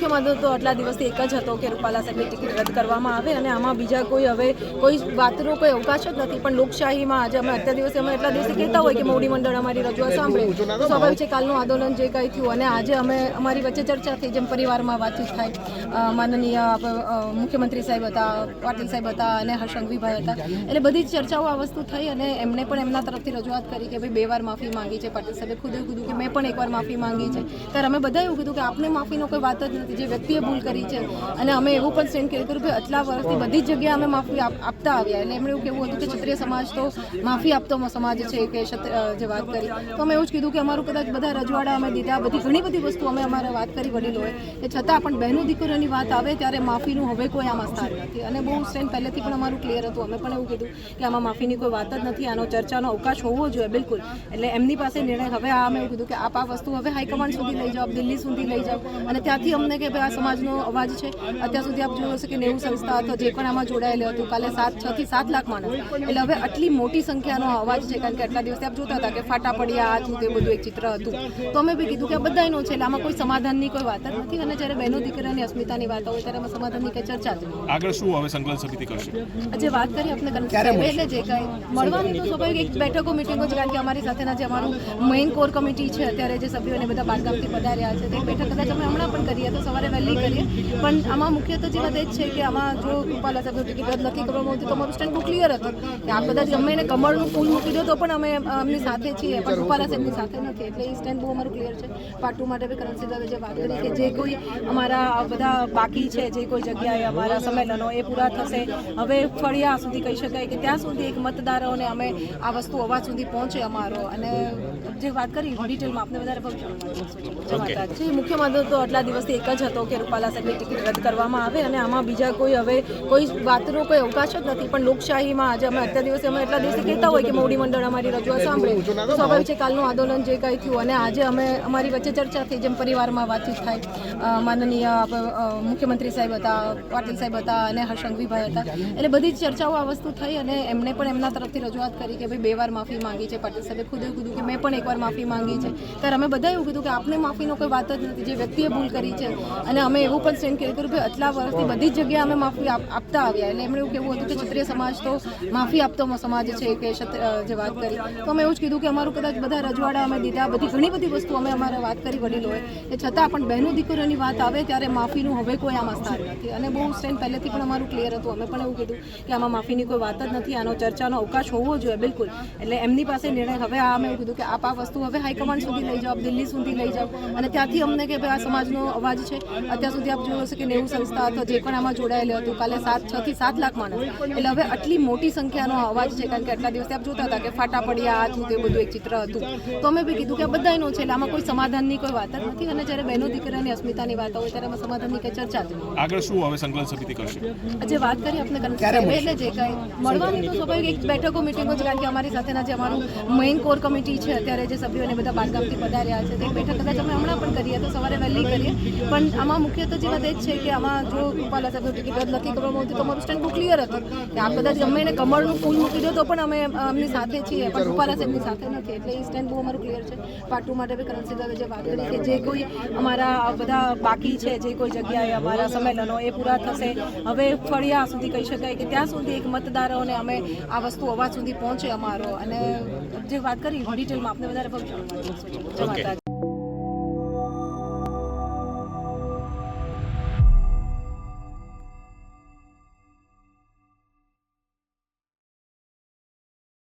મુખ્ય મુદ્દો તો આટલા દિવસથી એક જ હતો કે રૂપાલા સાહેબની ટિકિટ રદ કરવામાં આવે અને આમાં બીજા કોઈ હવે કોઈ વાતનો કોઈ અવકાશ જ નથી. પણ લોકશાહીમાં આજે અમે અત્યાર દિવસે અમે એટલા દિવસે કહેતા હોય કે મોવડી મંડળ અમારી રજૂઆત સાંભળે તો સ્વાભાવિક છે કાલનું આંદોલન જે કંઈ થયું અને આજે અમે અમારી વચ્ચે ચર્ચા થઈ, જેમ પરિવારમાં વાતચીત થાય, માનનીય મુખ્યમંત્રી સાહેબ હતા, પાટીલ સાહેબ હતા અને હર્ષંઘવીભાઈ હતા, એટલે બધી જ ચર્ચાઓ આ વસ્તુ થઈ અને એમને પણ એમના તરફથી રજૂઆત કરી કે ભાઈ 2 વાર માફી માંગી છે. પાટીલ સાહેબે ખુદ કીધું કે મેં પણ એકવાર માફી માંગી છે. ત્યારે અમે બધા એવું કીધું કે આપને માફીનો કોઈ વાત જ નથી, જે વ્યક્તિએ ભૂલ કરી છે. અને અમે એવું પણ સ્ટેન્ડ કર્યું કે આટલા વર્ષથી બધી જ જગ્યાએ અમે માફી આપતા આવ્યા. એટલે એમણે એવું કેવું હતું કે ક્ષત્રિય સમાજ તો માફી આપતો સમાજ છે કે જે વાત કરી, તો અમે એવું જ કીધું કે અમારું કદાચ બધા રજવાડા અમે દીધા, ઘણી બધી વસ્તુ અમે અમારે વાત કરી વડીલોએ, એ છતાં પણ બહેનો દીકરીઓની વાત આવે ત્યારે માફીનું હવે કોઈ આમાં સ્થાન નથી. અને બહુ સ્ટેન્ડ પહેલેથી પણ અમારું ક્લિયર હતું. અમે પણ એવું કીધું કે આમાં માફીની કોઈ વાત જ નથી, આનો ચર્ચાનો અવકાશ હોવો જોઈએ બિલકુલ. એટલે એમની પાસે નિર્ણય હવે અમે એવું કીધું કે આપ આ વસ્તુ હવે હાઈકમાન્ડ સુધી લઈ જાઓ, દિલ્હી સુધી લઈ જાઓ અને ત્યાંથી અમને કે ભાઈ આ સમાજનો અવાજ છે. અત્યાર સુધી આપ જોયું હશે કે 90 સંસ્થા અથવા જે પણ આમાં જોડાયેલું હતું, કાલે 6 થી 7 લાખ માણસ, એટલે હવે આટલી મોટી સંખ્યાનો અવાજ છે. કારણ કે આટલા દિવસથી આપ જોતા હતા કે ફાટા પડ્યા આ થયું તે બધું એક ચિત્ર હતું. તો અમે બી કીધું કે આ બધાનો છે, એટલે આમાં કોઈ સમાધાનની કોઈ વાત જ નથી. અને જ્યારે બહેનો દીકરાની અસ્મિતાની વાત હોય ત્યારે આમાં સમાધાનની કઈ ચર્ચા જ નહીં. આગળ શું હવે સંકલન સમિતિ કરશે? જે વાત કરી આપણે એટલે જે કાંઈ મળવાની તો સ્વાભાવિક એક બેઠકો મિટિંગો છે. કારણ કે અમારી સાથેના જે અમારું મેઇન કોર કમિટી છે અત્યારે જે સભ્યોને બધા બારગામથી પધાર્યા છે, તે બેઠક કદાચ અમે હમણાં પણ કરીએ તો સવારે વહેલી કરીએ. પણ આમાં મુખ્ય તો જે વાત એ જ છે કે આમાં જો રૂપાલા સાહેબની ટિકિટ રદ નથી કરવામાં આવતી તો અમારું સ્ટેન્ડ બહુ ક્લિયર હતું કે આ કદાચ ગમે એને કમળનું ફૂલ મૂકી દો તો પણ અમે એમની સાથે છીએ, પણ રૂપાલા સાહેબની સાથે નથી. એટલે એ સ્ટેન્ડ બહુ અમારું ક્લિયર છે. પાર્ટ 2 માટે બી કરન્સી દાદા જે વાત કરી કે જે કોઈ અમારા બધા બાકી છે, જે કોઈ જગ્યાએ અમારા સંમેલનો એ પૂરા થશે. હવે ફળિયા સુધી કહી શકાય કે ત્યાં સુધી એક મતદારોને અમે આ વસ્તુ અવાજ સુધી પહોંચે અમારો. અને જે વાત કરી ડિટેલમાં આપણે વધારે ભવિષ્ય મુખ્ય મુદ્દો તો આટલા દિવસથી એક જ હતો કે રૂપાલા સાહેબની ટિકિટ રદ કરવામાં આવે અને આમાં બીજા કોઈ હવે કોઈ વાતનો કોઈ અવકાશ જ નથી. પણ લોકશાહીમાં આજે અમે અત્યાર દિવસે અમે એટલા દિવસે કહેતા હોય કે મોવડી મંડળ અમારી રજૂઆત સાંભળે તો સ્વાભાવિક છે કાલનું આંદોલન જે કંઈ થયું અને આજે અમે અમારી વચ્ચે ચર્ચા થઈ, જેમ પરિવારમાં વાતચીત થાય, માનનીય મુખ્યમંત્રી સાહેબ હતા, પાટીલ સાહેબ હતા અને હર્ષંઘવીભાઈ હતા, એટલે બધી જ ચર્ચાઓ આ વસ્તુ થઈ અને એમને પણ એમના તરફથી રજૂઆત કરી કે ભાઈ 2 વાર માફી માંગી છે. પાટીલ સાહેબે ખુદ કીધું કે મેં પણ એકવાર માફી માંગી છે. ત્યારે અમે બધા એવું કીધું કે આપને માફીનો કોઈ વાત જ નથી, જે વ્યક્તિએ ભૂલ કરી છે. અને અમે એવું પણ સ્ટેન્ડ કર્યું કે આટલા વર્ષથી બધી જ જગ્યાએ અમે માફી આપતા આવ્યા. એટલે એમણે એવું કેવું હતું કે ક્ષત્રિય સમાજ તો માફી આપતો સમાજ છે કે જે વાત કરી, તો અમે એવું જ કીધું કે અમારું કદાચ બધા રજવાડા અમે દીધા, ઘણી બધી વસ્તુ અમે અમારે વાત કરી વડીલોએ, એ છતાં પણ બહેનો દીકરીઓની વાત આવે ત્યારે માફીનું હવે કોઈ આમાં સ્થાન નથી. અને બહુ સ્ટેન્ડ પહેલેથી પણ અમારું ક્લિયર હતું. અમે પણ એવું કીધું કે આમાં માફીની કોઈ વાત જ નથી, આનો ચર્ચાનો અવકાશ હોવો જોઈએ બિલકુલ. એટલે એમની પાસે નિર્ણય હવે અમે એવું કીધું કે આપ આ વસ્તુ હવે હાઈકમાન્ડ સુધી લઈ જાઓ, દિલ્હી સુધી લઈ જાઓ અને ત્યાંથી અમને કે ભાઈ આ સમાજનો અવાજ છે. અત્યાર સુધી આપ જોયું હશે કે 90 સંસ્થા અથવા જે પણ આમાં જોડાયેલું હતું, કાલે 6 થી 7 લાખ માણસ, એટલે હવે આટલી મોટી સંખ્યાનો અવાજ છે. કારણ કે આટલા દિવસથી આપ જોતા હતા કે ફાટા પડ્યા આ થયું તે બધું એક ચિત્ર હતું. તો અમે બી કીધું કે આ બધાનો છે, એટલે આમાં કોઈ સમાધાનની કોઈ વાત જ નથી. અને જ્યારે બહેનો દીકરાની અસ્મિતાની વાત હોય ત્યારે આમાં સમાધાનની કઈ ચર્ચા જ નહીં. આગળ શું હવે સંકલન સમિતિ કરશે? જે વાત કરી આપણે એટલે જે કાંઈ મળવાની તો સ્વાભાવિક એક બેઠકો મિટિંગો છે. કારણ કે અમારી સાથેના જે અમારું મેઇન કોર કમિટી છે અત્યારે જે સભ્યોને બધા બારગામથી પધાર્યા છે, તે બેઠક કદાચ અમે હમણાં પણ કરીએ તો સવારે વહેલી કરીએ. પણ આમાં મુખ્ય તો જે વાત એ જ છે કે આમાં જો રૂપાલા સાહેબની ટિકિટ રદ નથી કરવામાં આવતી તો અમારું સ્ટેન્ડ બહુ ક્લિયર હતું કે આ કદાચ ગમે એને કમળનું ફૂલ મૂકી દો તો પણ અમે એમની સાથે છીએ, પણ રૂપાલા સાહેબની સાથે નથી. એટલે એ સ્ટેન્ડ બહુ અમારું ક્લિયર છે. પાર્ટ 2 માટે બી કરન્સી દાદા જે વાત કરી કે જે કોઈ અમારા બધા બાકી છે, જે કોઈ જગ્યાએ અમારા સંમેલનો એ પૂરા થશે. હવે ફળિયા સુધી કહી શકાય કે ત્યાં સુધી એક મતદારોને અમે આ વસ્તુ અવાજ સુધી પહોંચે અમારો. અને જે વાત કરી ડિટેલમાં આપણે વધારે ભવિષ્ય